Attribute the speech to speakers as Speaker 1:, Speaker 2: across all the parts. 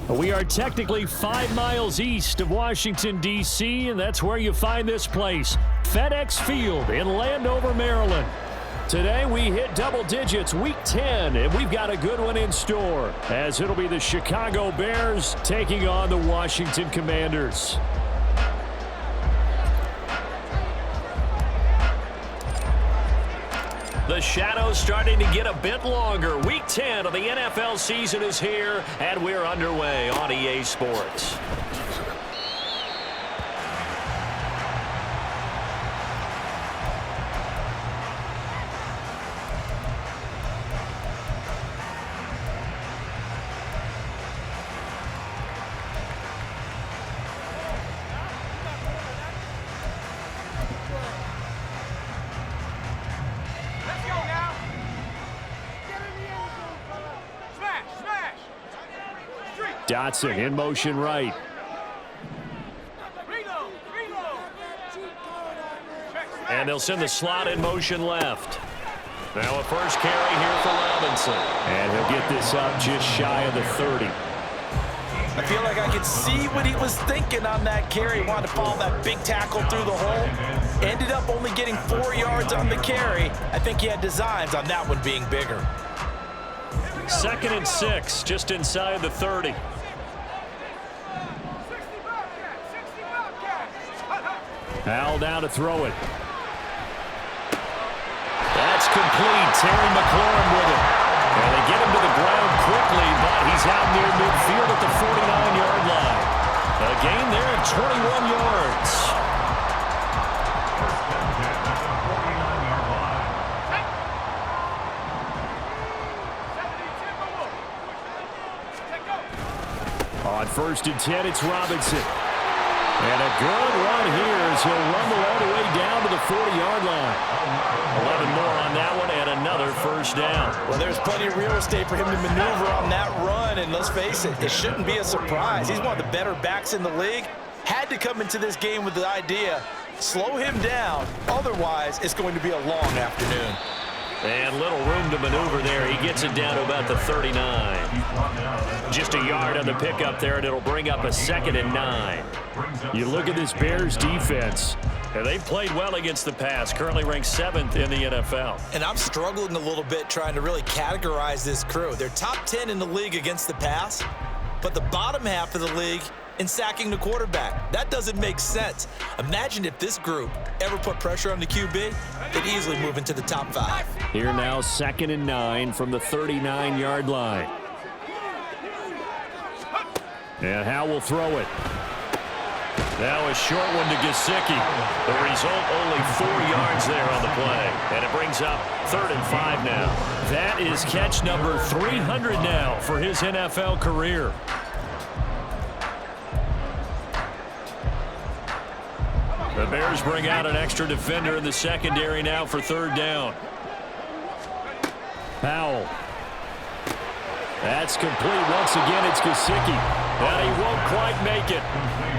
Speaker 1: We are technically 5 miles east of Washington, D.C., and that's where you find this place, FedEx Field in Landover, Maryland. Today we hit double digits, week 10, and we've got a good one in store, as it'll be the Chicago Bears taking on the Washington Commanders. The shadow's starting to get a bit longer. Week 10 of the NFL season is here, and we're underway on EA Sports. Dotson in motion right. And they'll send the slot in motion left. Now a first carry here for Robinson. And he'll get this up just shy of the 30.
Speaker 2: I feel like I could see what he was thinking on that carry. He wanted to follow that big tackle through the hole. Ended up only getting 4 yards on the carry. I think he had designs on that one being bigger.
Speaker 1: 2nd and 6, just inside the 30. Hal now to throw it. That's complete. Terry McLaurin with it. And they get him to the ground quickly, but he's out near midfield at the 49-yard line. A gain there of 21 yards. On 1st and 10, it's Robinson. And a good run here as he'll rumble all the way down to the 40-yard line. 11 more on that one and another first down.
Speaker 2: Well, there's plenty of real estate for him to maneuver on that run, and let's face it, it shouldn't be a surprise. He's one of the better backs in the league. Had to come into this game with the idea, slow him down, otherwise it's going to be a long afternoon.
Speaker 1: And little room to maneuver there. He gets it down to about the 39. Just a yard on the pickup there, and it'll bring up a 2nd and 9. You look at this Bears defense, and they've played well against the pass, currently ranked 7th in the NFL.
Speaker 2: And I'm struggling a little bit trying to really categorize this crew. They're top 10 in the league against the pass, but the bottom half of the league in sacking the quarterback. That doesn't make sense. Imagine if this group ever put pressure on the QB, they'd easily move into the top 5.
Speaker 1: Here now, 2nd and 9 from the 39-yard line. And Howe will throw it. Now a short one to Gesicki. The result, only 4 yards there on the play. And it brings up 3rd and 5 now. That is catch number 300 now for his NFL career. The Bears bring out an extra defender in the secondary now for 3rd down. Powell. That's complete. Once again, it's Gesicki. And he won't quite make it.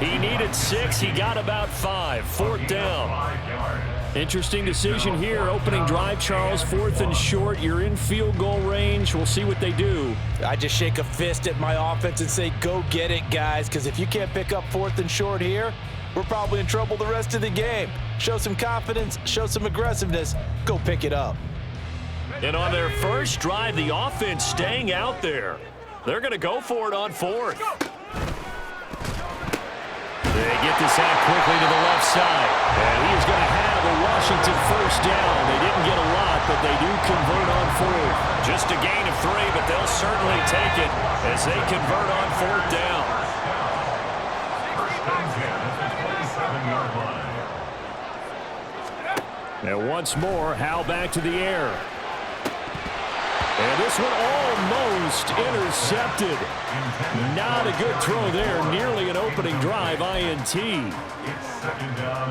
Speaker 1: He needed 6. He got about 5. 4th down. Interesting decision here. Opening drive, Charles. 4th and short. You're in field goal range. We'll see what they do.
Speaker 2: I just shake a fist at my offense and say, go get it, guys. Because if you can't pick up 4th and short here, we're probably in trouble the rest of the game. Show some confidence, show some aggressiveness, go pick it up.
Speaker 1: And on their first drive, the offense staying out there. They're going to go for it on 4th. They get this out quickly to the left side. And he is going to have a Washington first down. They didn't get a lot, but they do convert on 4th. Just a gain of 3, but they'll certainly take it as they convert on 4th down. And once more, Howe back to the air. And this one almost intercepted. Not a good throw there. Nearly an opening drive INT.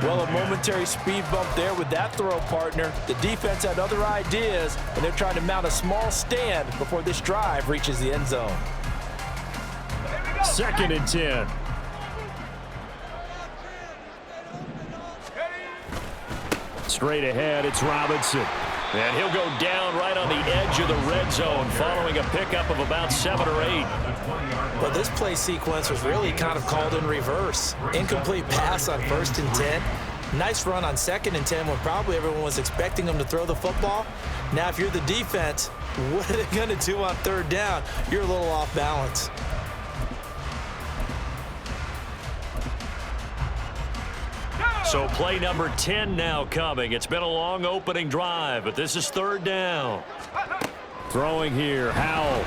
Speaker 2: Well, a momentary speed bump there with that throw, partner. The defense had other ideas, and they're trying to mount a small stand before this drive reaches the end zone.
Speaker 1: 2nd and 10. Straight ahead, it's Robinson. And he'll go down right on the edge of the red zone following a pickup of about 7 or 8.
Speaker 2: Well, this play sequence was really kind of called in reverse. Incomplete pass on 1st and 10. Nice run on 2nd and 10 when probably everyone was expecting them to throw the football. Now, if you're the defense, what are they going to do on 3rd down? You're a little off balance.
Speaker 1: So play number 10 now coming. It's been a long opening drive, but this is 3rd down. Throwing here, Howell.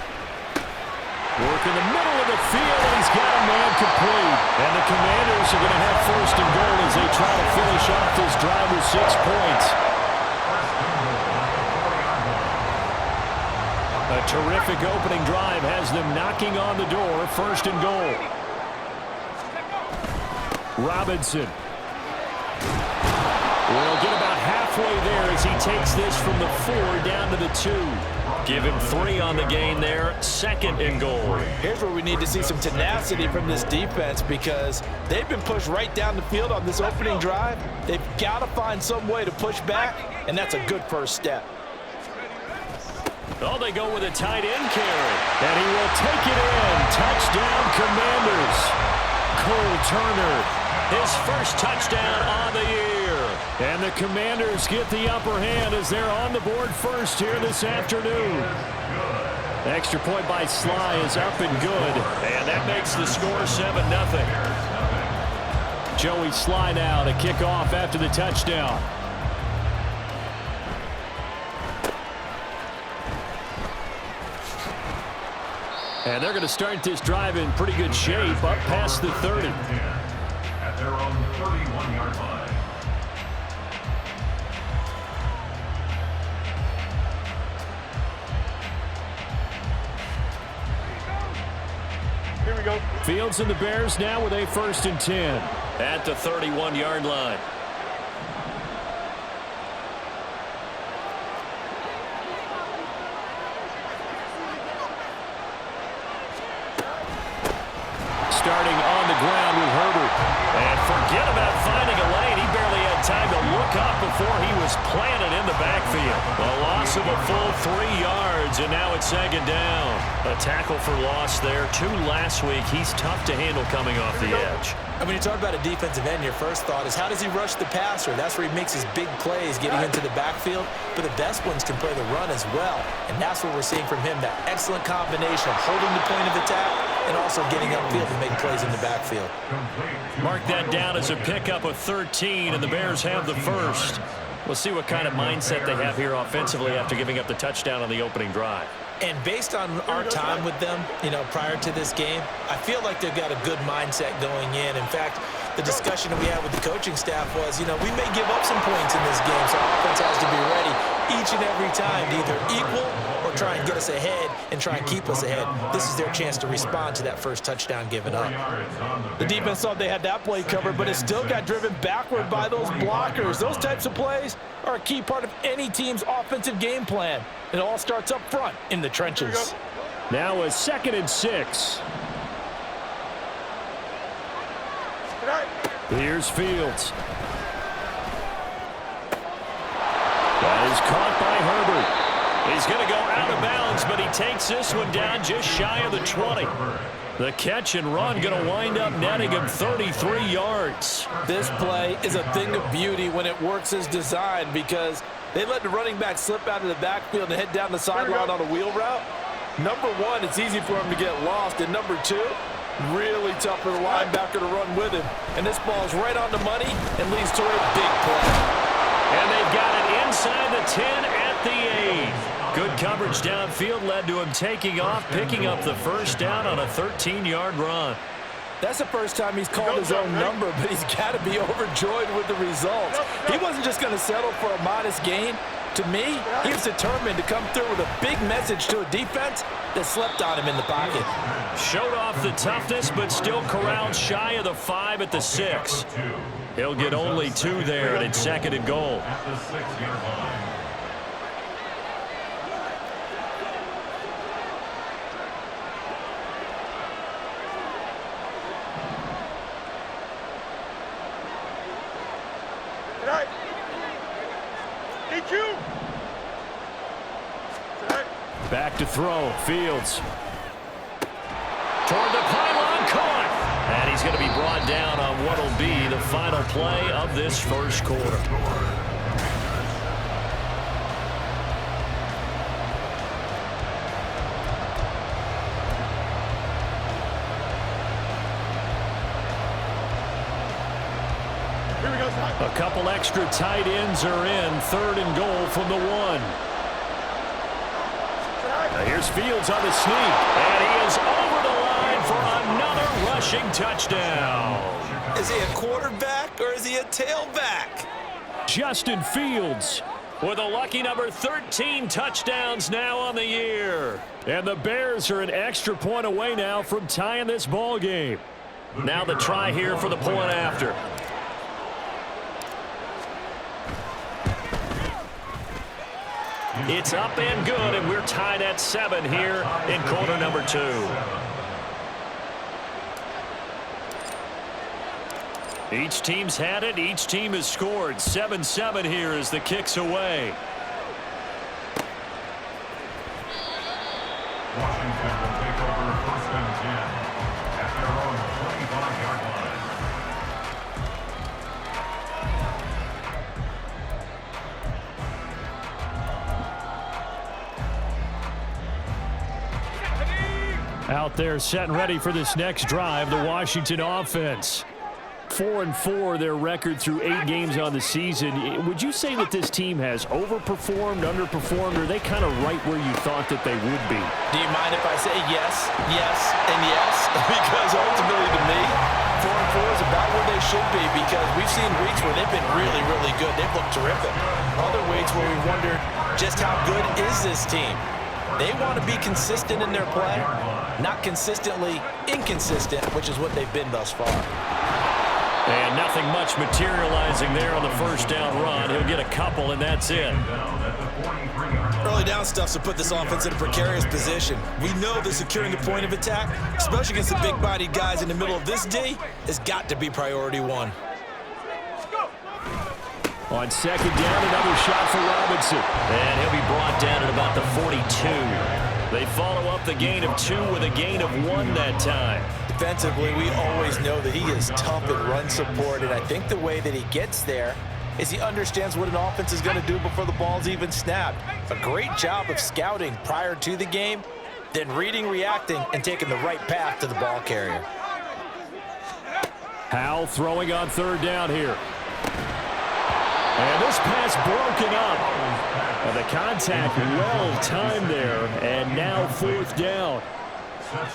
Speaker 1: Working the middle of the field, and he's got a man complete. And the Commanders are going to have 1st and goal as they try to finish off this drive with 6 points. A terrific opening drive has them knocking on the door. 1st and goal. Robinson. We'll get about halfway there as he takes this from the 4 down to the 2. Give him 3 on the gain there. 2nd and goal.
Speaker 3: Here's where we need to see some tenacity from this defense because they've been pushed right down the field on this opening drive. They've got to find some way to push back, and that's a good first step.
Speaker 1: Oh, they go with a tight end carry. And he will take it in. Touchdown, Commanders. Cole Turner, his first touchdown on the year. And the Commanders get the upper hand as they're on the board first here this afternoon. Extra point by Sly is up and good. And that makes the score 7-0. Joey Sly now to kick off after the touchdown. And they're going to start this drive in pretty good shape up past the 30.
Speaker 4: At their own 31-yard line.
Speaker 5: Here we go.
Speaker 1: Fields and the Bears now with a 1st and 10 at the 31-yard line. Starting on the ground with Herbert. And forget about finding a lane. He barely had time to look up before he was planted in the backfield. A loss of a full 3 yards, and now it's 2nd down. A tackle for loss there. 2 last week. He's tough to handle coming off the edge.
Speaker 2: And when you talk about a defensive end, your first thought is how does he rush the passer? That's where he makes his big plays getting into the backfield. But the best ones can play the run as well. And that's what we're seeing from him, that excellent combination of holding the point of attack and also getting upfield to make plays in the backfield.
Speaker 1: Mark that down as a pickup of 13, and the Bears have the first. We'll see what kind of mindset they have here offensively after giving up the touchdown on the opening drive.
Speaker 2: And based on our time with them, prior to this game, I feel like they've got a good mindset going in. In fact, the discussion that we had with the coaching staff was, we may give up some points in this game, so our offense has to be ready each and every time to either equal or try and get us ahead and try and keep us ahead. This is their chance to respond to that first touchdown given up.
Speaker 3: The defense thought they had that play covered, but it still got driven backward by those blockers. Those types of plays are a key part of any team's offensive game plan. It all starts up front in the trenches.
Speaker 1: Now a 2nd and 6. Here's Fields. That is caught by Herbert. He's going to go out of bounds, but he takes this one down just shy of the 20. The catch and run going to wind up netting him 33 yards.
Speaker 3: This play is a thing of beauty when it works as designed because they let the running back slip out of the backfield and head down the sideline on a wheel route. Number 1, it's easy for him to get lost. And number 2, really tough for the linebacker to run with him. And this ball is right on the money and leads to a big play.
Speaker 1: And they've got it inside the 10 at the 8. Good coverage downfield led to him taking off, picking up the first down on a 13-yard run.
Speaker 3: That's the first time he's called his own number, but he's got to be overjoyed with the results. He wasn't just going to settle for a modest gain. To me, he was determined to come through with a big message to a defense that slept on him in the pocket.
Speaker 1: Showed off the toughness, but still corralled shy of the 5 at the 6. He'll get only 2 there, and it's 2nd and goal.
Speaker 4: At the 6-yard line.
Speaker 1: to throw. Fields. Toward the pylon, caught. And he's going to be brought down on what will be the final play of this first quarter. A couple extra tight ends are in. 3rd and goal from the 1. Now here's Fields on the sneak. And he is over the line for another rushing touchdown.
Speaker 2: Is he a quarterback or is he a tailback?
Speaker 1: Justin Fields with a lucky number 13 touchdowns now on the year. And the Bears are an extra point away now from tying this ball game. Now the try here for the point after. It's up and good, and we're tied at 7 here in quarter number 2. Each team's had it. Each team has scored. 7-7 here as the kick's away.
Speaker 4: Washington will take over 1st and 10 at their own 25-yard line.
Speaker 1: Out there set and ready for this next drive, the Washington offense. 4-4 their record through 8 games on the season. Would you say that this team has overperformed, underperformed, or are they kind of right where you thought that they would be?
Speaker 3: Do you mind if I say yes, yes, and yes? Because ultimately to me, 4-4 is about where they should be, because we've seen weeks where they've been really, really good. They've looked terrific. Other weeks where we wondered just how good is this team. They want to be consistent in their play, not consistently inconsistent, which is what they've been thus far.
Speaker 1: And nothing much materializing there on the first down run. He'll get a couple, and that's it.
Speaker 2: Early down stuff to put this offense in a precarious position. We know that securing the point of attack, especially against the big-bodied guys in the middle of this D, has got to be priority 1.
Speaker 1: On 2nd down, another shot for Robinson. And he'll be brought down at about the 42. They follow up the gain of 2 with a gain of 1 that time.
Speaker 3: Defensively, we always know that he is tough in run support, and I think the way that he gets there is he understands what an offense is going to do before the ball's even snapped. A great job of scouting prior to the game, then reading, reacting, and taking the right path to the ball carrier.
Speaker 1: Howell throwing on 3rd down here. And this pass broken up. And the contact well timed there, and now 4th down.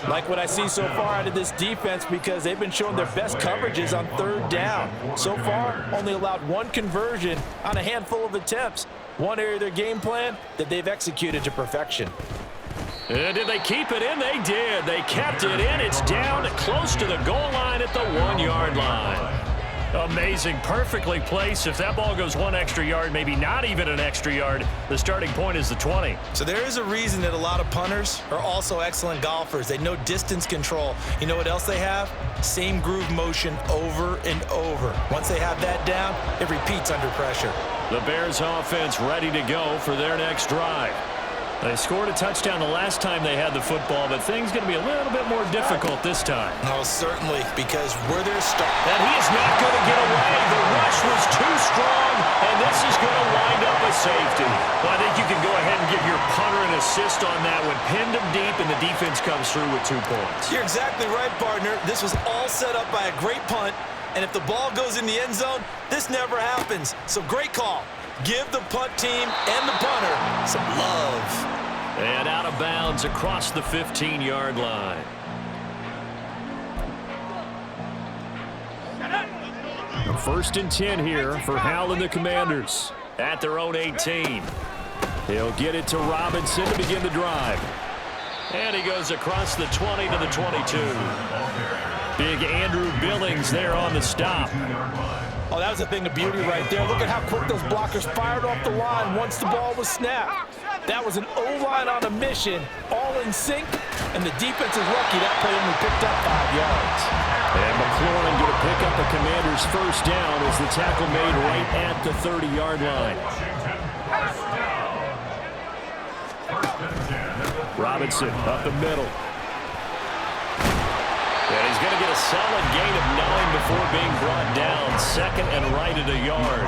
Speaker 3: Like what I see so far out of this defense, because they've been showing their best coverages on 3rd down. So far, only allowed 1 conversion on a handful of attempts. One area of their game plan that they've executed to perfection.
Speaker 1: And did they keep it in? They did. They kept it in. It's down close to the goal line at the 1-yard line. Amazing, perfectly placed. If that ball goes 1 extra yard, maybe not even an extra yard, the starting point is the 20.
Speaker 2: So there is a reason that a lot of punters are also excellent golfers. They know distance control. You know what else they have? Same groove motion over and over. Once they have that down, it repeats under pressure.
Speaker 1: The Bears offense ready to go for their next drive. They scored a touchdown the last time they had the football, but things going to be a little bit more difficult this time.
Speaker 2: Oh, certainly, because we're their start.
Speaker 1: And he is not going to get away. The rush was too strong, and this is going to wind up a safety. Well, I think you can go ahead and give your punter an assist on that one. Pinned him deep, and the defense comes through with 2 points.
Speaker 2: You're exactly right, partner. This was all set up by a great punt, and if the ball goes in the end zone, this never happens. So great call. Give the punt team and the punter some love.
Speaker 1: And out of bounds across the 15-yard line. First and 10 here for Howell and the Commanders at their own 18. He'll get it to Robinson to begin the drive. And he goes across the 20 to the 22. Big Andrew Billings there on the stop.
Speaker 3: Oh, that was a thing of beauty right there. Look at how quick those blockers fired off the line once the ball was snapped. That was an O-line on a mission, all in sync, and the defense is lucky that play only picked up 5 yards.
Speaker 1: And McLaurin going to pick up the Commanders' first down as the tackle made right at the 30-yard line.
Speaker 4: Washington, first down. 1st and 10 at the
Speaker 1: Robinson up the middle. And he's going to get a solid gain of 9 before being brought down. Second and right at a yard.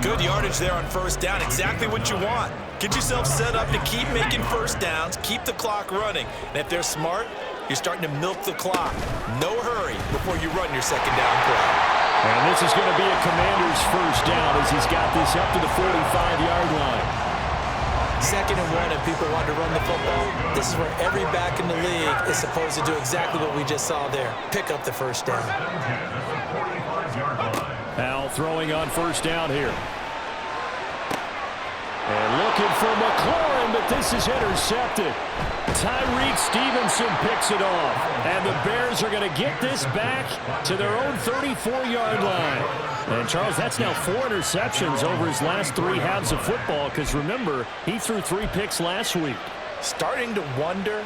Speaker 2: Good yardage there on first down. Exactly what you want. Get yourself set up to keep making first downs, keep the clock running. And if they're smart, you're starting to milk the clock. No hurry before you run your second down play.
Speaker 1: And this is going to be a Commander's first down as he's got this up to the 45-yard line.
Speaker 2: Second and 1 and people want to run the football. This is where every back in the league is supposed to do exactly what we just saw there. Pick up the first down.
Speaker 1: Al throwing on first down here. And looking for McLaurin, but this is intercepted. Tyreek Stevenson picks it off. And the Bears are going to get this back to their own 34-yard line. And, Charles, that's now 4 interceptions over his last 3 halves of football because, remember, he threw 3 picks last week.
Speaker 2: Starting to wonder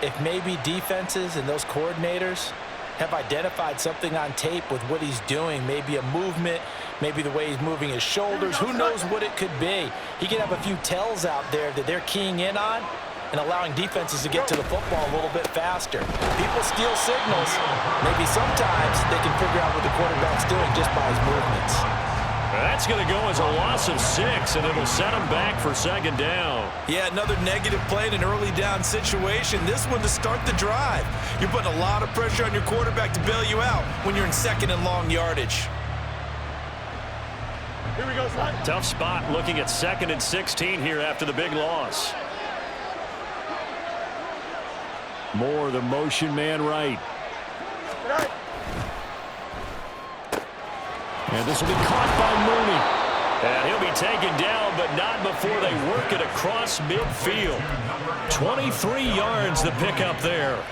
Speaker 2: if maybe defenses and those coordinators have identified something on tape with what he's doing. Maybe a movement, maybe the way he's moving his shoulders. Who knows what it could be? He could have a few tells out there that they're keying in on and allowing defenses to get to the football a little bit faster. People steal signals. Maybe sometimes they can figure out what the quarterback's doing just by his movements.
Speaker 1: That's going to go as a loss of 6, and it'll set him back for second down.
Speaker 2: Yeah, another negative play in an early down situation. This one to start the drive. You're putting a lot of pressure on your quarterback to bail you out when you're in second and long yardage.
Speaker 1: Here we go, son. Tough spot looking at 2nd and 16 here after the big loss. Moore, the motion man right. And this will be caught by Mooney. And he'll be taken down, but not before they work it across midfield. 23 yards the pickup there.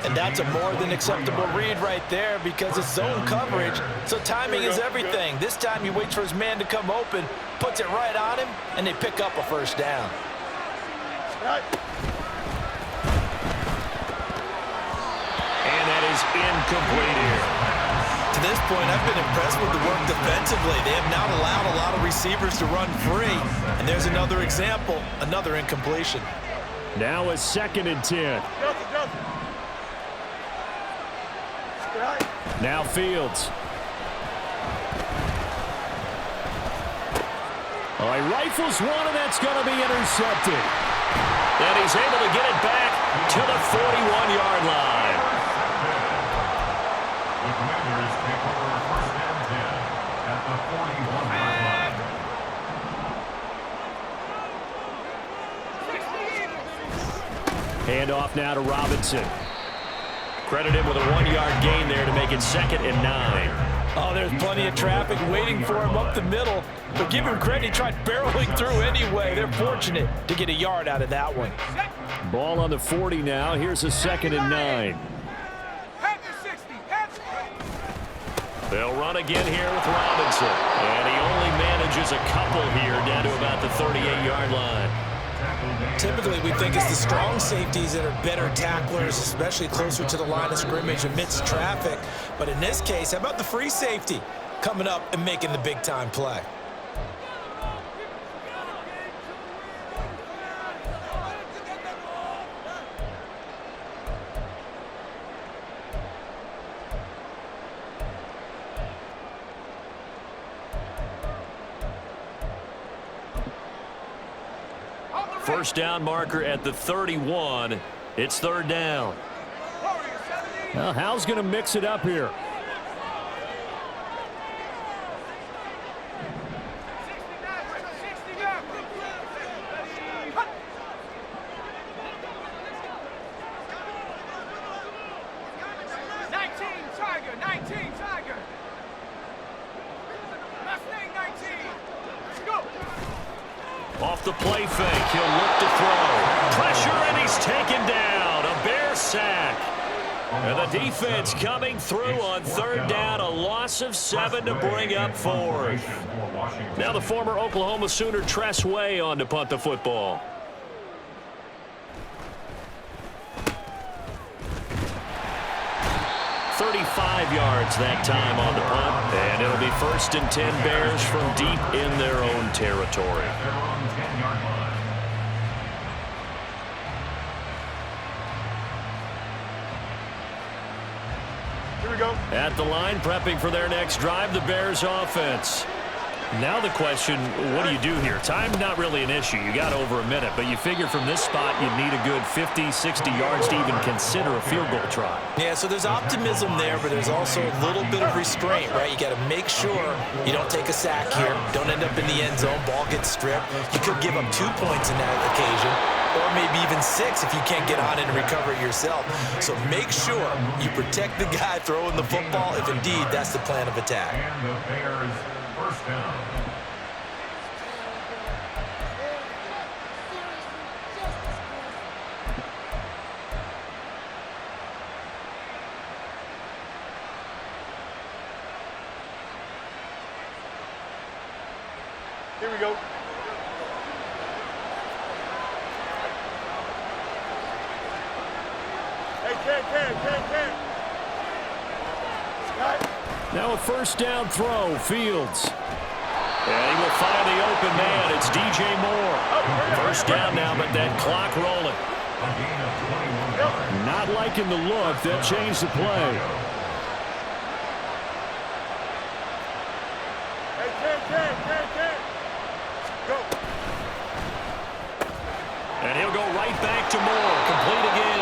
Speaker 2: And that's a more than acceptable read right there because it's zone coverage, so timing is everything. This time he waits for his man to come open, puts it right on him, and they pick up a first down.
Speaker 1: And that is incomplete here.
Speaker 2: To this point, I've been impressed with the work defensively. They have not allowed a lot of receivers to run free. And there's another example, another incompletion.
Speaker 1: Now a 2nd and 10. Now Fields. Oh, he rifles one, and that's going to be intercepted. And he's able to get it back to the 41-yard line.
Speaker 4: The Commanders take over first and 10 at the 41-yard line.
Speaker 1: Handoff now to Robinson. Credited with a 1-yard gain there to make it 2nd and 9.
Speaker 2: Oh, there's plenty of traffic waiting for him up the middle. But give him credit, he tried barreling through anyway. They're fortunate to get a yard out of that one.
Speaker 1: Ball on the 40 now. Here's a 2nd and 9. They'll run again here with Robinson. And he only manages a couple here down to about the 38-yard line.
Speaker 2: Typically, we think it's the strong safeties that are better tacklers, especially closer to the line of scrimmage amidst traffic. But in this case, how about the free safety coming up and making the big-time play?
Speaker 1: First down marker at the 31. It's 3rd down. Well, Hal's going to mix it up here. Off the play fake, he'll look to throw. Pressure, and he's taken down. A Bear sack. And the defense coming through on 3rd down. A loss of 7 to bring up 4th. Now the former Oklahoma Sooner Tress Way on to punt the football. .35 yards that time on the punt. And it'll be 1st and 10 Bears from deep in their own territory.
Speaker 5: Here we go.
Speaker 1: At the line, prepping for their next drive, the Bears offense. Now the question, what do you do here? Time's not really an issue. You got over a minute, but you figure from this spot you'd need a good 50, 60 yards to even consider a field goal try.
Speaker 2: Yeah, so there's optimism there, but there's also a little bit of restraint, right? You got to make sure you don't take a sack here. Don't end up in the end zone. Ball gets stripped. You could give up 2 points in that occasion, or maybe even 6 if you can't get on it and recover it yourself. So make sure you protect the guy throwing the football if indeed that's the plan of attack.
Speaker 4: And the Bears first down.
Speaker 5: Here we go. Hey, Ken.
Speaker 1: Now a first down throw, Fields. And he will find the open man. It's DJ Moore. First down now, but that clock rolling.
Speaker 4: A gain of 21 yards.
Speaker 1: Not liking the look. They'll change the play.
Speaker 5: Hey, Ken. Go.
Speaker 1: And he'll go right back to Moore. Complete again.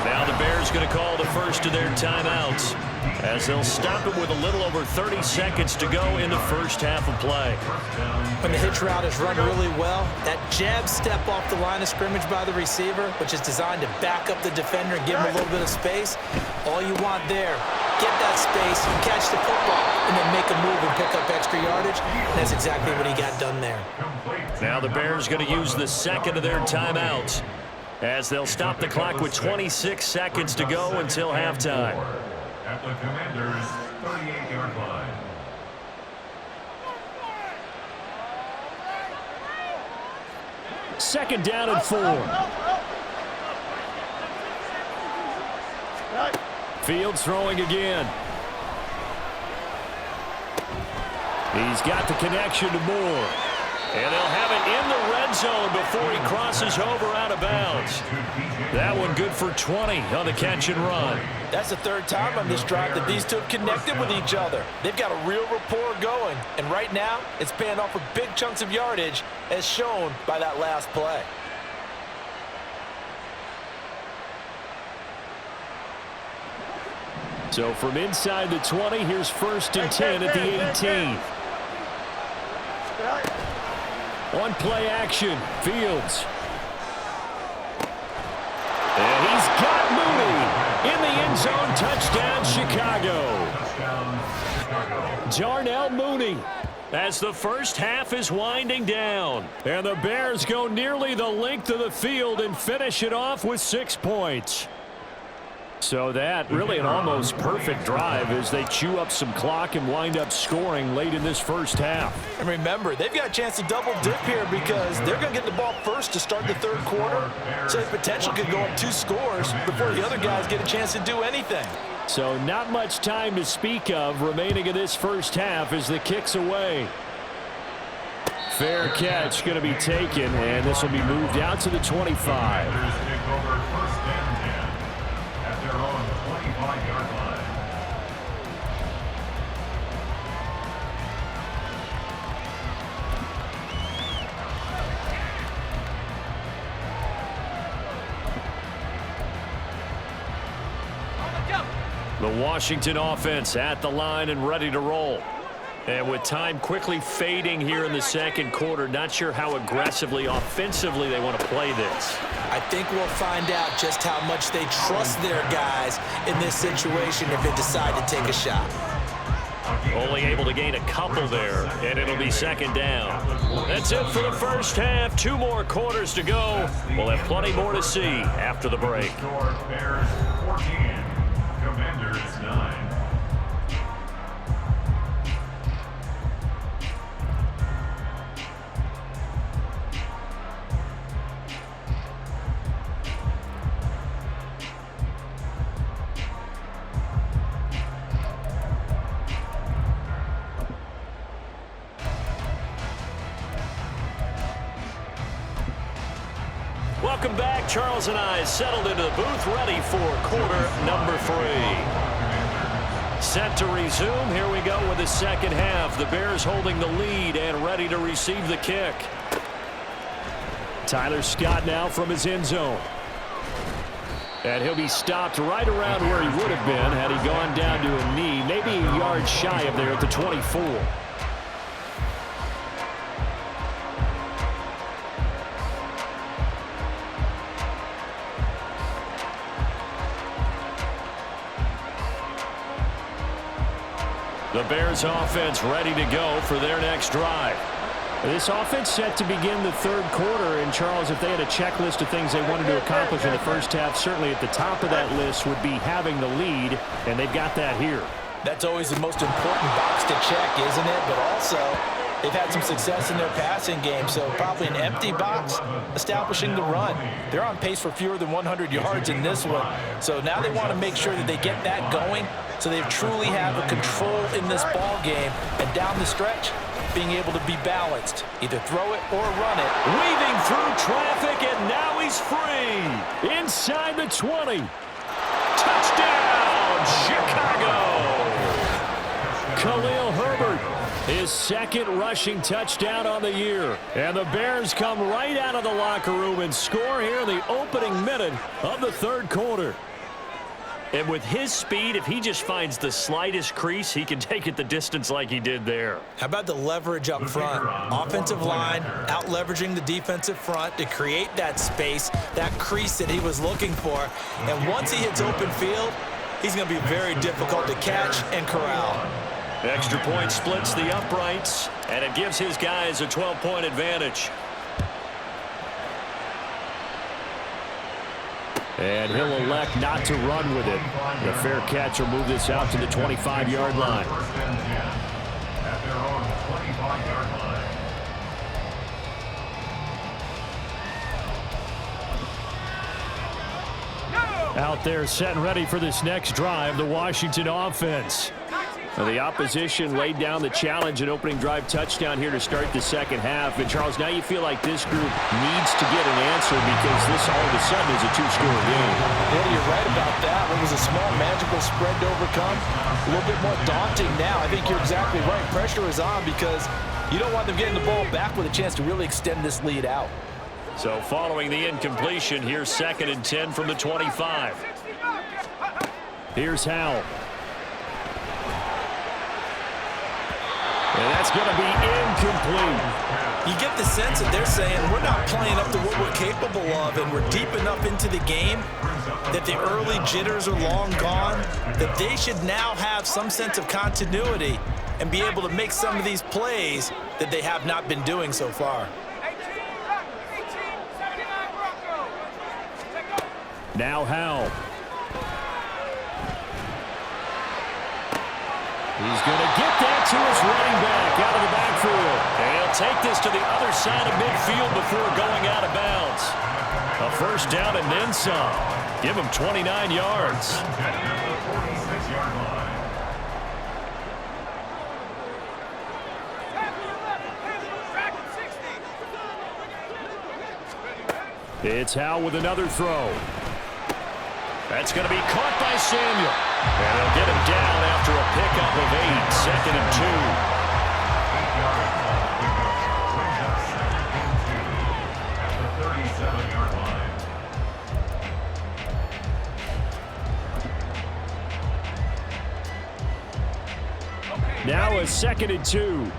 Speaker 1: Now the Bears going to call the first of their timeouts, as they'll stop it with a little over 30 seconds to go in the first half of play.
Speaker 2: When the hitch route is run really well, that jab step off the line of scrimmage by the receiver, which is designed to back up the defender and give him a little bit of space, all you want there, get that space, catch the football, and then make a move and pick up extra yardage. And that's exactly what he got done there.
Speaker 1: Now the Bears going to use the second of their timeouts, as they'll stop the clock with 26 seconds to go until halftime.
Speaker 4: At the Commanders' 38-yard line.
Speaker 1: Second down and 4. Fields throwing again. He's got the connection to Moore. And they'll have it in the red zone before he crosses over out of bounds. That one good for 20 on the catch and run.
Speaker 3: That's the third time on this drive that these two have connected with each other. They've got a real rapport going. And right now, it's paying off with big chunks of yardage, as shown by that last play.
Speaker 1: So from inside the 20, here's first and 10 at the 18. On play action, Fields. And he's got Mooney in the end zone. Touchdown, Chicago. Darnell Mooney, as the first half is winding down. And the Bears go nearly the length of the field and finish it off with 6 points. So that really an almost perfect drive as they chew up some clock and wind up scoring late in this first half.
Speaker 3: And remember, they've got a chance to double dip here because they're going to get the ball first to start the third quarter. So the potential could go up 2 scores before the other guys get a chance to do anything.
Speaker 1: So not much time to speak of remaining in this first half as the kick's away. Fair catch going to be taken, and this will be moved out to the 25.
Speaker 4: Take over first and 10 at their own 25-yard line.
Speaker 1: The Washington offense at the line and ready to roll. And with time quickly fading here in the second quarter, not sure how aggressively, offensively they want to play this.
Speaker 2: I think we'll find out just how much they trust their guys in this situation if they decide to take a shot.
Speaker 1: Only able to gain a couple there, and it'll be second down. That's it for the first half. 2 more quarters to go. We'll have plenty more to see after the break.
Speaker 4: Score Bears 14, Commanders 9.
Speaker 1: Welcome back. Charles and I settled into the booth, ready for quarter number 3. Set to resume. Here we go with the second half. The Bears holding the lead and ready to receive the kick. Tyler Scott now from his end zone. And he'll be stopped right around where he would have been had he gone down to a knee, maybe a yard shy of there at the 24. The Bears offense ready to go for their next drive. This offense set to begin the third quarter. And, Charles, if they had a checklist of things they wanted to accomplish in the first half, certainly at the top of that list would be having the lead, and they've got that here.
Speaker 3: That's always the most important box to check, isn't it? But also, they've had some success in their passing game, so probably an empty box establishing the run. They're on pace for fewer than 100 yards in this one, so now they want to make sure that they get that going so they truly have a control in this ball game, and down the stretch, being able to be balanced. Either throw it or run it.
Speaker 1: Weaving through traffic, and now he's free. Inside the 20. Touchdown, Chicago! Khalil Herbert, his second rushing touchdown on the year. And the Bears come right out of the locker room and score here in the opening minute of the third quarter. And with his speed, if he just finds the slightest crease, he can take it the distance like he did there.
Speaker 2: How about the leverage up front? Offensive line out-leveraging the defensive front to create that space, that crease that he was looking for. And once he hits open field, he's going to be very difficult to catch and corral.
Speaker 1: Extra point splits the uprights, and it gives his guys a 12-point advantage. And he'll elect not to run with it. The fair catch will move this out to the 25-yard line.
Speaker 4: At their own 25-yard line.
Speaker 1: Out there set and ready for this next drive, the Washington offense. The opposition laid down the challenge and opening drive touchdown here to start the second half. And, Charles, now you feel like this group needs to get an answer because this all of a sudden is a two-score game.
Speaker 3: Yeah, you're right about that. It was a small, magical spread to overcome. A little bit more daunting now. I think you're exactly right. Pressure is on because you don't want them getting the ball back with a chance to really extend this lead out.
Speaker 1: So following the incompletion, here's 2nd and 10 from the 25. Here's Howell. And that's going to be incomplete.
Speaker 2: You get the sense that they're saying we're not playing up to what we're capable of, and we're deep enough into the game that the early jitters are long gone, that they should now have some sense of continuity and be able to make some of these plays that they have not been doing so far.
Speaker 1: Now Howell. He's going to get that to his running back out of the backfield. And he'll take this to the other side of midfield before going out of bounds. A first down and then some. Give him 29 yards. It's Howell with another throw. That's going to be caught by Samuel. And they'll get him down after a pickup of 8, 2nd and 2. Now a 2nd and 2.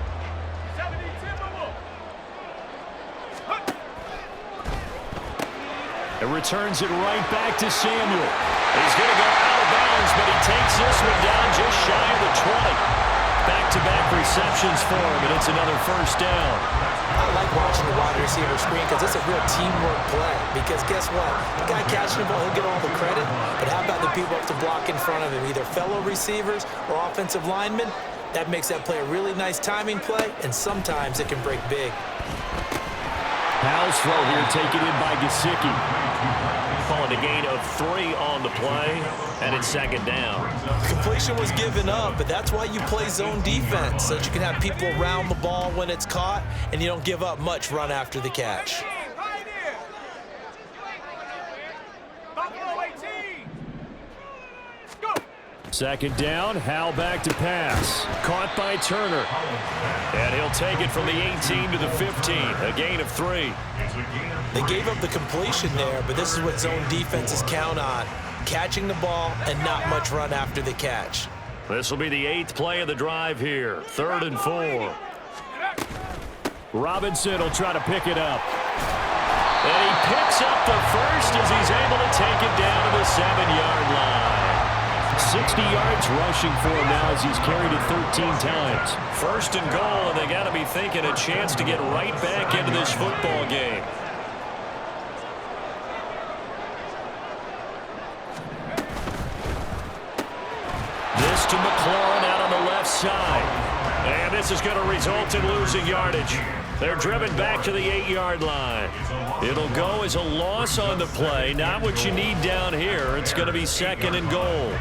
Speaker 1: And returns it right back to Samuel. He's going to go out of bounds, but he takes this one down just shy of the 20. Back-to-back receptions for him, and it's another first down.
Speaker 2: I like watching the wide receiver screen because it's a real teamwork play. Because guess what? The guy catching the ball, he'll get all the credit. But how about the people up to block in front of him, either fellow receivers or offensive linemen? That makes that play a really nice timing play, and sometimes it can break big.
Speaker 1: Howell's throw here taken in by Gesicki. Calling a gain of 3 on the play, and it's 2nd down.
Speaker 2: Completion was given up, but that's why you play zone defense, so that you can have people around the ball when it's caught, and you don't give up much run after the catch.
Speaker 1: Second down, Howell back to pass. Caught by Turner. And he'll take it from the 18 to the 15, a gain of 3.
Speaker 2: They gave up the completion there, but this is what zone defenses count on. Catching the ball and not much run after the catch.
Speaker 1: This will be the 8th play of the drive here. 3rd and 4. Robinson will try to pick it up. And he picks up the first as he's able to take it down to the 7-yard line. 60 yards rushing for him now as he's carried it 13 times. 1st and goal, and they got to be thinking a chance to get right back into this football game. This to McLaurin out on the left side. And this is going to result in losing yardage. They're driven back to the 8-yard line. It'll go as a loss on the play. Not what you need down here. It's going to be 2nd and goal.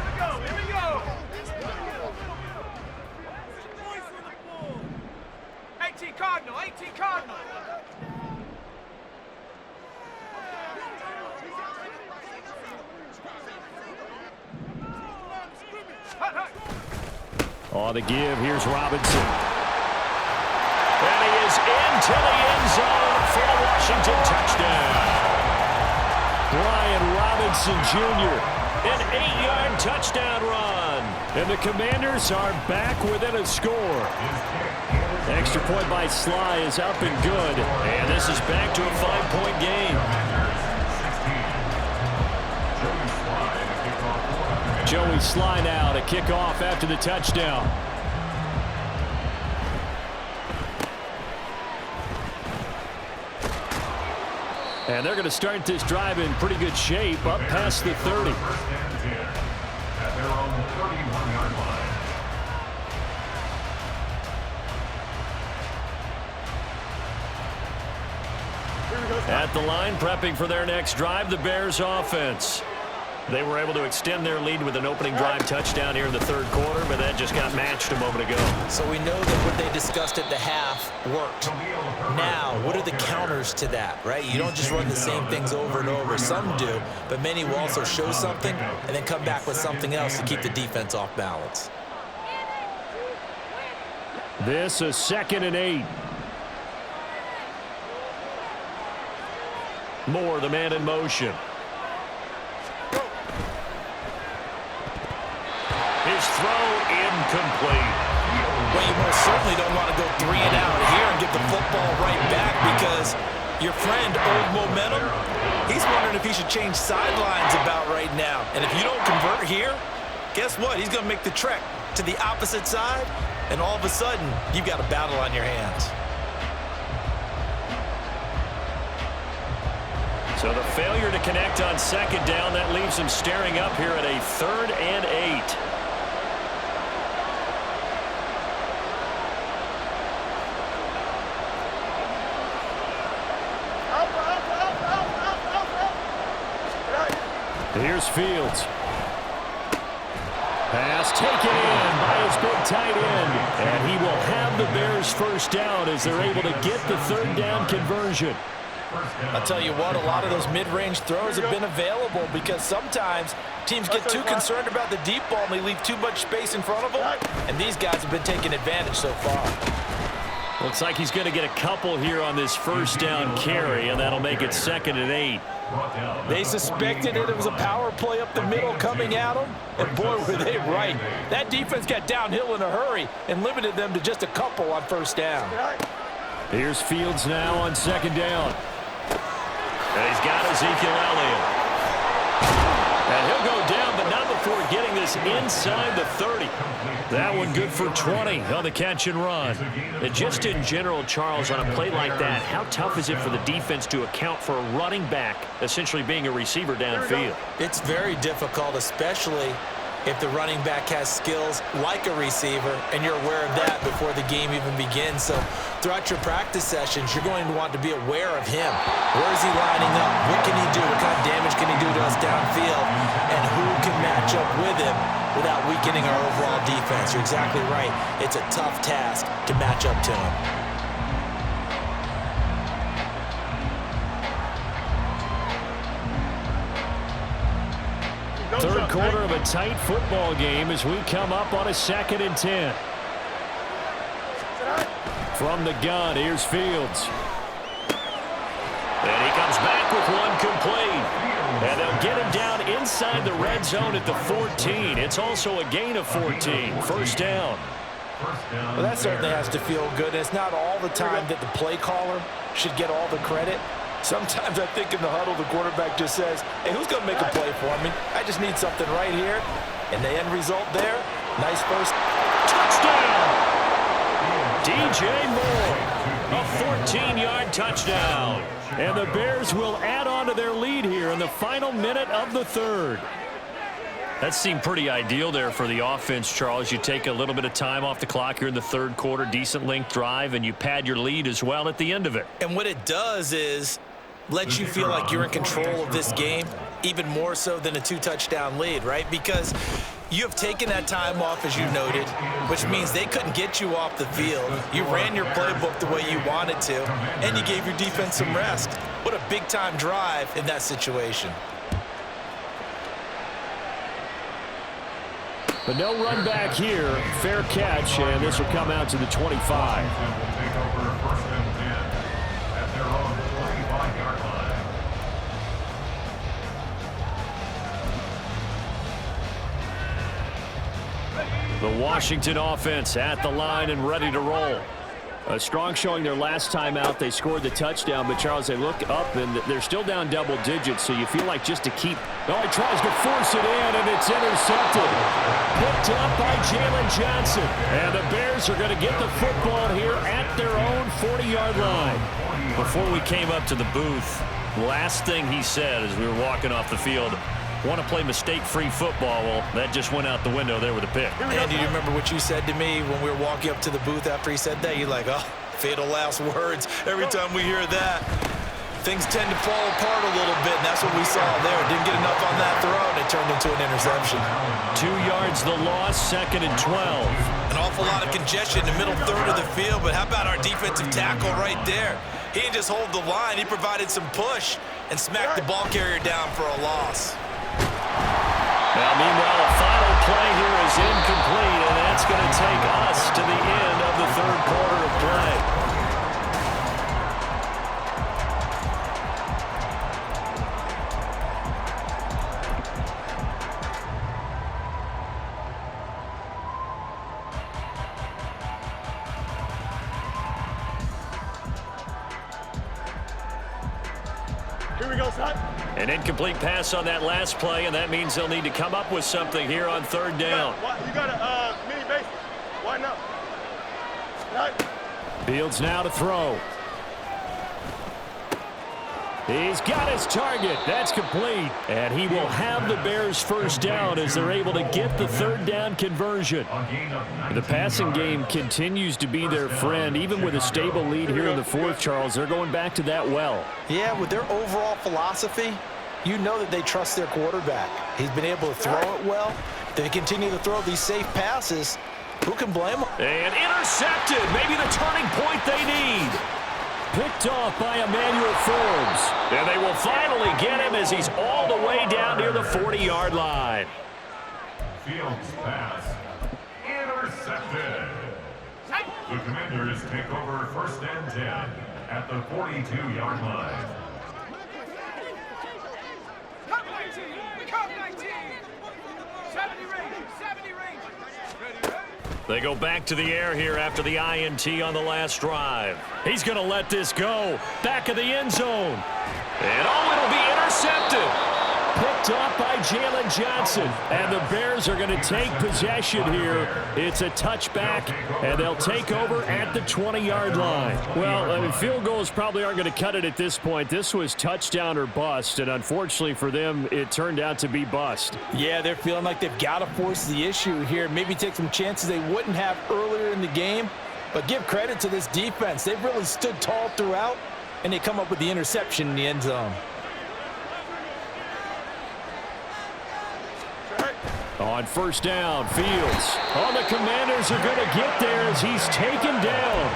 Speaker 5: 18 Cardinal, 18 Cardinal.
Speaker 1: On the give, here's Robinson. And he is into the end zone for the Washington touchdown. Brian Robinson Jr., an 8-yard touchdown run. And the Commanders are back within a score. Extra point by Sly is up and good. And this is back to a 5-point game. Joey Sly now to kick off after the touchdown. And they're going to start this drive in pretty good shape up past the 30.
Speaker 4: At their own 31-yard line.
Speaker 1: At the line, prepping for their next drive, the Bears offense. They were able to extend their lead with an opening drive touchdown here in the 3rd quarter, but that just got matched a moment ago.
Speaker 2: So we know that what they discussed at the half worked. Now, what are the counters to that, right? You don't just run the same things over and over. Some do, but many will also show something and then come back with something else to keep the defense off balance.
Speaker 1: This is 2nd and 8. Moore, the man in motion. His throw incomplete.
Speaker 2: Well, you most certainly don't want to go 3 and out here and get the football right back because your friend, Old Momentum, he's wondering if he should change sidelines about right now. And if you don't convert here, guess what? He's going to make the trek to the opposite side, and all of a sudden, you've got a battle on your hands.
Speaker 1: So the failure to connect on 2nd down, that leaves him staring up here at a 3rd and 8. Here's Fields. Pass taken in by his big tight end. And he will have the Bears first down as they're able to get the 3rd down conversion.
Speaker 3: I'll tell you what, a lot of those mid-range throws have been available because sometimes teams get too concerned about the deep ball and they leave too much space in front of them. And these guys have been taking advantage so far.
Speaker 1: Looks like he's going to get a couple here on this 1st down carry, and that'll make it 2nd and 8.
Speaker 3: They suspected it was a power play up the middle coming at them, and boy, were they right. That defense got downhill in a hurry and limited them to just a couple on 1st down.
Speaker 1: Here's Fields now on 2nd down. And he's got Ezekiel Elliott. And he'll go down, but not before getting this inside the 30. That one good for 20 on the catch and run. And just in general, Charles, on a play like that, how tough is it for the defense to account for a running back essentially being a receiver downfield?
Speaker 2: It's very difficult, especially if the running back has skills like a receiver, and you're aware of that before the game even begins. So throughout your practice sessions, you're going to want to be aware of him. Where is he lining up? What can he do? What kind of damage can he do to us downfield? And who can match up with him without weakening our overall defense? You're exactly right. It's a tough task to match up to him.
Speaker 1: Third quarter of a tight football game as we come up on a 2nd and 10. From the gun, here's Fields. And he comes back with one complete. And they'll get him down inside the red zone at the 14. It's also a gain of 14. First down.
Speaker 3: Well, that certainly has to feel good. It's not all the time that the play caller should get all the credit. Sometimes I think in the huddle, the quarterback just says, hey, who's going to make a play for me? I just need something right here. And the end result there, nice first.
Speaker 1: Touchdown! DJ Moore, a 14-yard touchdown. And the Bears will add on to their lead here in the final minute of the 3rd. That seemed pretty ideal there for the offense, Charles. You take a little bit of time off the clock here in the 3rd quarter, decent length drive, and you pad your lead as well at the end of it.
Speaker 2: And what it does is let you feel like you're in control of this game, even more so than a 2-touchdown lead, right? Because you have taken that time off, as you noted, which means they couldn't get you off the field. You ran your playbook the way you wanted to, and you gave your defense some rest. What a big-time drive in that situation.
Speaker 1: But no run back here. Fair catch, and this will come out to the 25.
Speaker 4: Will take over 1st and 10 at their own 25-yard line.
Speaker 1: The Washington offense at the line and ready to roll. A strong showing their last time out. They scored the touchdown, but Charles, they look up and they're still down double digits, so you feel like just to keep. Oh, he tries to force it in, and it's intercepted. Picked up by Jalen Johnson. And the Bears are going to get the football here at their own 40-yard line. Before we came up to the booth, last thing he said as we were walking off the field, want to play mistake-free football. Well, that just went out the window there with a pick.
Speaker 2: Andy, do you remember what you said to me when we were walking up to the booth after he said that? You're like, oh, fatal last words. Every time we hear that, things tend to fall apart a little bit, and that's what we saw there. Didn't get enough on that throw, and it turned into an interception.
Speaker 1: 2 yards the loss, 2nd and 12.
Speaker 2: An awful lot of congestion in the middle third of the field, but how about our defensive tackle right there? He didn't just hold the line. He provided some push and smacked the ball carrier down for a loss.
Speaker 1: Now, meanwhile, a final play here is incomplete, and that's going to take us to the end of the 3rd quarter of play.
Speaker 6: Here we go, son.
Speaker 1: An incomplete pass on that last play, and that means they'll need to come up with something here on 3rd down.
Speaker 6: You got a mini base. Why not?
Speaker 1: Fields now to throw. He's got his target. That's complete. And he will have the Bears first down as they're able to get the 3rd down conversion. The passing game continues to be their friend. Even with a stable lead here in the 4th, Charles, they're going back to that well.
Speaker 2: Yeah, with their overall philosophy, you know that they trust their quarterback. He's been able to throw it well. They continue to throw these safe passes. Who can blame them?
Speaker 1: And intercepted. Maybe the turning point they need. Picked off by Emmanuel Forbes. And they will finally get him as he's all the way down near the 40-yard line.
Speaker 4: Fields pass intercepted. The Commanders take over 1st and 10 at the 42-yard line.
Speaker 5: Cup 19! Cup 19! 70 range! 70 range! Ready, ready?
Speaker 1: They go back to the air here after the INT on the last drive. He's going to let this go. Back of the end zone. And it'll be intercepted. Picked up by Jalen Johnson. And the Bears are going to take possession here. It's a touchback, and they'll take over at the 20-yard line. Well, field goals probably aren't going to cut it at this point. This was touchdown or bust, and unfortunately for them, it turned out to be bust.
Speaker 3: Yeah, they're feeling like they've got to force the issue here. Maybe take some chances they wouldn't have earlier in the game. But give credit to this defense. They've really stood tall throughout, and they come up with the interception in the end zone.
Speaker 1: On 1st down, Fields. Oh, the Commanders are going to get there as he's taken down.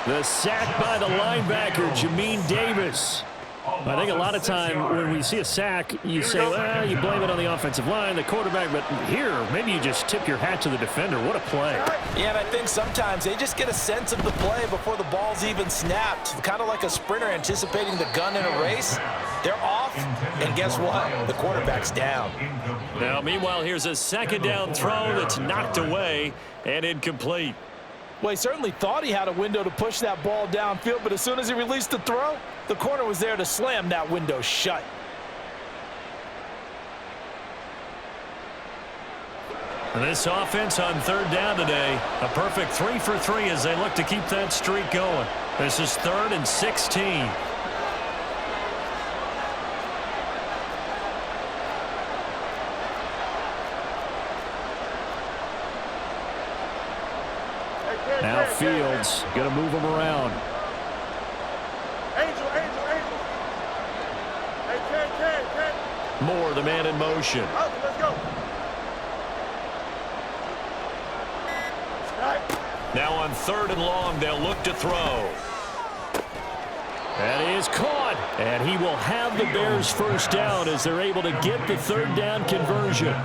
Speaker 1: The sack by the linebacker, Jamin Davis. I think a lot of time when we see a sack, you say, well, you blame it on the offensive line, the quarterback, but here, maybe you just tip your hat to the defender. What a play.
Speaker 2: Yeah, and I think sometimes they just get a sense of the play before the ball's even snapped. Kind of like a sprinter anticipating the gun in a race. They're off, and guess what? The quarterback's down.
Speaker 1: Now, meanwhile, here's a second down throw that's knocked away and incomplete.
Speaker 3: Well, he certainly thought he had a window to push that ball downfield, but as soon as he released the throw, the corner was there to slam that window shut.
Speaker 1: And this offense on third down today, a perfect 3 for 3 as they look to keep that streak going. This is 3rd and 16. Now Fields going to move him around.
Speaker 6: Angel. Hey, Ken.
Speaker 1: Moore, the man in motion.
Speaker 6: Let's go.
Speaker 1: Now on 3rd and long, they'll look to throw. That is caught, and he will have the Bears first down as they're able to get the 3rd down conversion.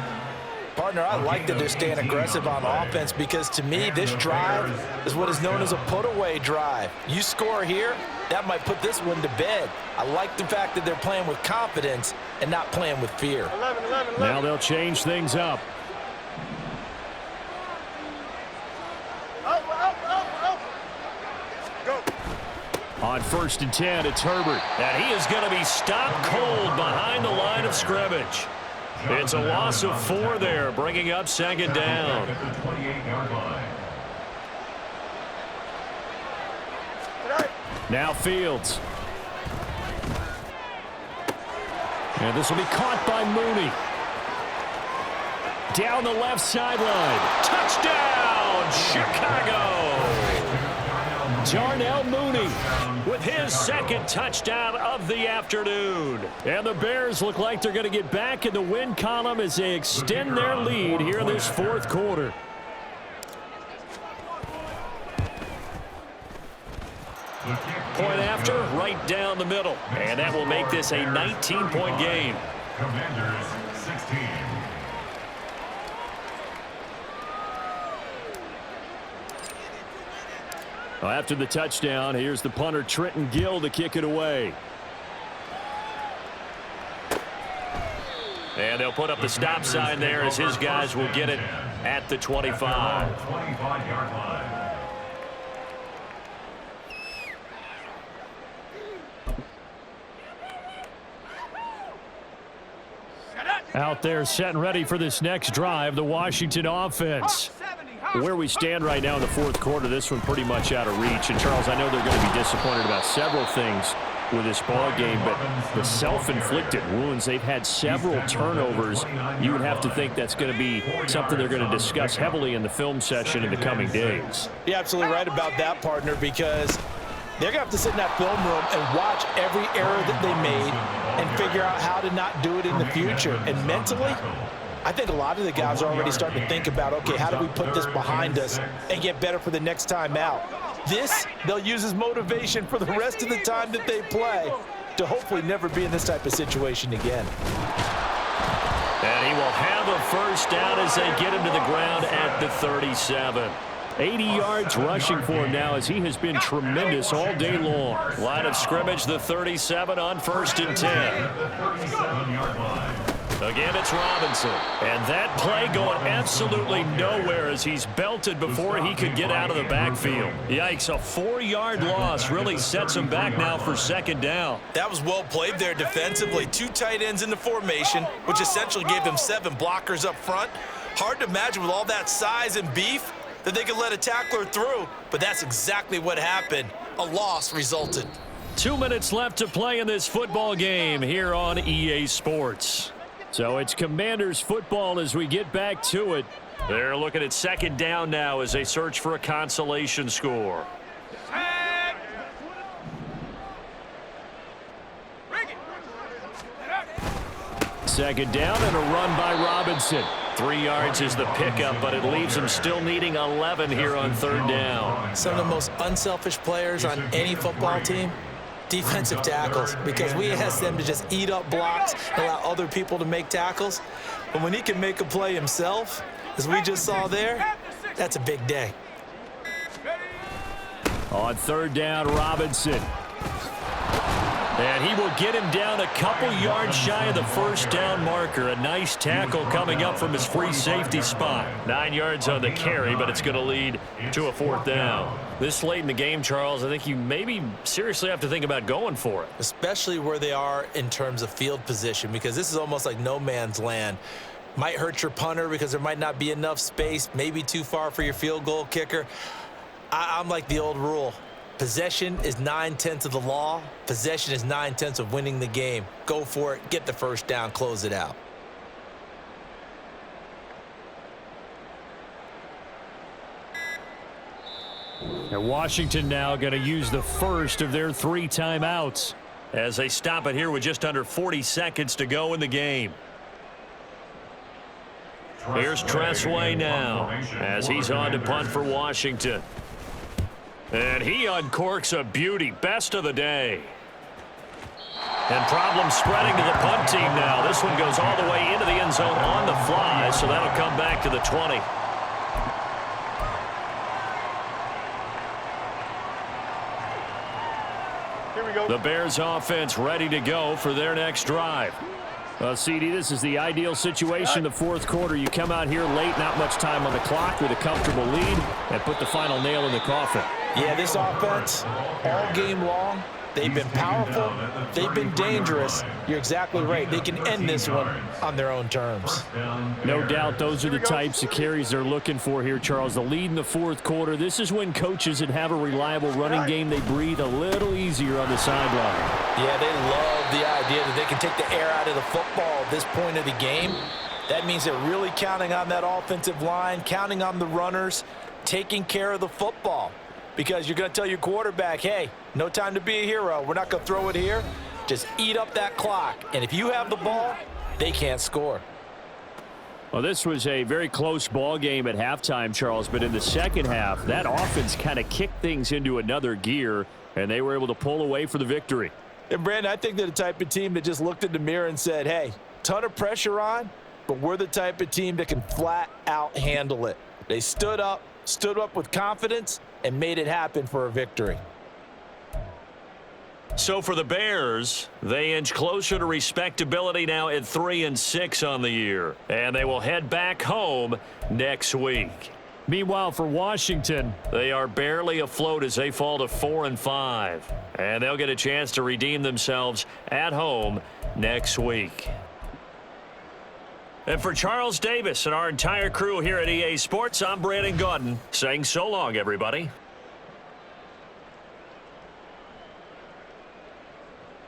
Speaker 2: Partner, I like that they're staying aggressive on offense because to me, this drive is what is known as a put-away drive. You score here, that might put this one to bed. I like the fact that they're playing with confidence and not playing with fear.
Speaker 6: 11.
Speaker 1: Now they'll change things up.
Speaker 6: Up. Go.
Speaker 1: On 1st and 10, it's Herbert. And he is going to be stopped cold behind the line of scrimmage. It's a loss of 4 there, bringing up 2nd down.
Speaker 4: At the 28-yard line.
Speaker 1: Now Fields. And this will be caught by Mooney. Down the left sideline. Touchdown, Chicago! Darnell Mooney with his 2nd touchdown of the afternoon. And the Bears look like they're going to get back in the win column as they extend their lead here in this 4th quarter. Point after, right down the middle. And that will make this a 19-point game.
Speaker 4: Commanders 16.
Speaker 1: Well, after the touchdown, here's the punter Trenton Gill to kick it away. And they'll put up the stop sign there as his guys will get it at the 25.
Speaker 4: 25-yard line.
Speaker 1: Out there set and ready for this next drive, the Washington offense. Where we stand right now in the 4th quarter, this one pretty much out of reach. And, Charles, I know they're going to be disappointed about several things with this ball game, but the self-inflicted wounds, they've had several turnovers. You would have to think that's going to be something they're going to discuss heavily in the film session in the coming days.
Speaker 3: You're absolutely right about that, partner, because they're going to have to sit in that film room and watch every error that they made and figure out how to not do it in the future. And mentally, I think a lot of the guys are already starting to think about, okay, how do we put this behind us and get better for the next time out? This, they'll use as motivation for the rest of the time that they play to hopefully never be in this type of situation again.
Speaker 1: And he will have a first down as they get him to the ground at the 37. 80 yards rushing for him now as he has been tremendous all day long. Line of scrimmage, the 37 on 1st and 10.
Speaker 4: 37-yard line.
Speaker 1: Again, it's Robinson. And that play going absolutely nowhere as he's belted before he could get out of the backfield. Yikes, a 4-yard loss really sets him back now for 2nd down.
Speaker 2: That was well played there defensively. 2 tight ends in the formation, which essentially gave them 7 blockers up front. Hard to imagine with all that size and beef that they could let a tackler through, but that's exactly what happened. A loss resulted.
Speaker 1: 2 minutes left to play in this football game here on EA Sports. So it's Commanders football as we get back to it. They're looking at 2nd down now as they search for a consolation score. Second down and a run by Robinson. 3 yards is the pickup, but it leaves him still needing 11 here on 3rd down.
Speaker 2: Some of the most unselfish players on any football team, defensive tackles, because we ask them to just eat up blocks and allow other people to make tackles. But when he can make a play himself, as we just saw there, that's a big day.
Speaker 1: On third down, Robinson. And he will get him down a couple yards shy of the first down marker. A nice tackle coming up from his free safety spot. 9 yards on the carry, but it's going to lead to a fourth down. This late in the game, Charles, I think you maybe seriously have to think about going for it.
Speaker 2: Especially where they are in terms of field position, because this is almost like no man's land. Might hurt your punter because there might not be enough space, maybe too far for your field goal kicker. I'm like the old rule. Possession is 9/10 of the law. Possession is 9/10 of winning the game. Go for it. Get the first down. Close it out.
Speaker 1: And Washington now going to use the first of their 3 timeouts as they stop it here with just under 40 seconds to go in the game. Here's Tressway now as he's on to punt for Washington. And he uncorks a beauty. Best of the day. And problem spreading to the punt team now. This one goes all the way into the end zone on the fly, so that'll come back to the 20.
Speaker 6: Here we go.
Speaker 1: The Bears offense ready to go for their next drive. CD, this is the ideal situation in the fourth quarter. You come out here late, not much time on the clock with a comfortable lead, and put the final nail in the coffin.
Speaker 2: Yeah, this offense, all game long, they've been powerful, they've been dangerous. You're exactly right. They can end this one on their own terms.
Speaker 1: No doubt those are the types of carries they're looking for here, Charles. The lead in the fourth quarter. This is when coaches that have a reliable running game, they breathe a little easier on the sideline.
Speaker 2: Yeah, they love the idea that they can take the air out of the football at this point of the game. That means they're really counting on that offensive line, counting on the runners, taking care of the football. Because you're going to tell your quarterback, hey, no time to be a hero. We're not going to throw it here. Just eat up that clock. And if you have the ball, they can't score.
Speaker 1: Well, this was a very close ball game at halftime, Charles. But in the second half, that offense kind of kicked things into another gear, and they were able to pull away for the victory.
Speaker 3: And, Brandon, I think they're the type of team that just looked in the mirror and said, hey, ton of pressure on, but we're the type of team that can flat out handle it. They stood up with confidence, and made it happen for a victory.
Speaker 1: So for the Bears, they inch closer to respectability now at 3-6 on the year. And they will head back home next week. Meanwhile, for Washington, they are barely afloat as they fall to 4-5. And they'll get a chance to redeem themselves at home next week. And for Charles Davis and our entire crew here at EA Sports, I'm Brandon Gaudin saying so long, everybody.